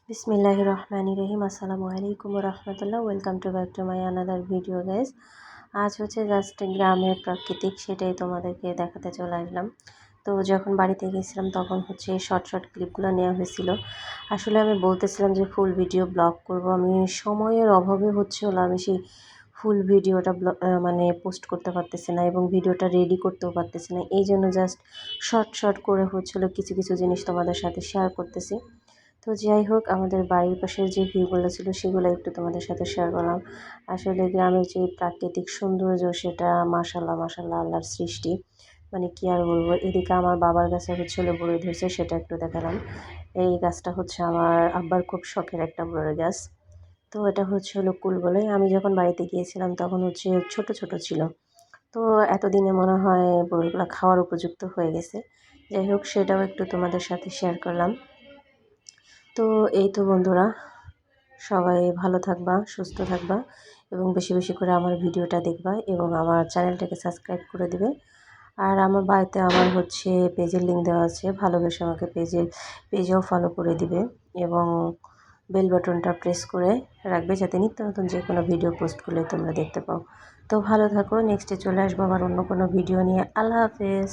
বিসমিল্লাহির রহমানির রহিম। আসসালামু আলাইকুম রহমতুল্লাহ। Welcome to back to my another video guys. আজ হচ্ছে জাস্ট গ্রামের প্রাকৃতিক, সেটাই তোমাদেরকে দেখাতে চলে আসলাম। তো যখন বাড়িতে গেছিলাম তখন হচ্ছে শর্ট শর্ট ক্লিপগুলো নেওয়া হয়েছিল। আসলে আমি বলতেছিলাম যে ফুল ভিডিও ব্লগ করব, আমি সময়ের অভাবে হলো আমি সেই ফুল ভিডিওটা মানে পোস্ট করতে পারতেছি না এবং ভিডিওটা রেডি করতেও পারতেছি না। এই জন্য জাস্ট শর্ট শর্ট করে কিছু কিছু জিনিস তোমাদের সাথে শেয়ার করতেছি। তো যাই হোক, আমাদের বাড়ির পাশের যে ভিউগুলো ছিল সেগুলো একটু তোমাদের সাথে শেয়ার করলাম। আসলে গ্রামের যে প্রাকৃতিক সৌন্দর্য সেটা মাশাল্লাহ মাশাল্লাহ আল্লাহর সৃষ্টি, মানে কি আর বলবো। এদিকে আমার বাবার গাছে হলো বড়ই ধরছে, সেটা একটু দেখালাম। এই গাছটা হচ্ছে আমার আব্বার খুব শখের একটা বড়ই গাছ। তো এটা হলো কুল বলে। আমি যখন বাড়িতে গিয়েছিলাম তখন ছোট ছোট ছিল। তো এতদিনে মনে হয় বড়ইগুলো খাওয়ার উপযুক্ত হয়ে গেছে। যাই হোক, সেটাও একটু তোমাদের সাথে শেয়ার করলাম। তো এই তো বন্ধুরা, সবাই ভালো থাকবা, সুস্থ থাকবা এবং বেশি বেশি করে আমার ভিডিওটা দেখবা এবং আমার চ্যানেলটাকে সাবস্ক্রাইব করে দিবে। আর আমার বাড়িতে আমার পেজের লিঙ্ক দেওয়া আছে, ভালোবেসে আমাকে পেজেও ফলো করে দিবে এবং বেল বাটনটা প্রেস করে রাখবে যাতে নিত্য নতুন যে কোনো ভিডিও পোস্ট করলে তোমরা দেখতে পাও। তো ভালো থাকো, নেক্সটে চলে আসবো আবার অন্য কোনো ভিডিও নিয়ে। আল্লাহ হাফেজ।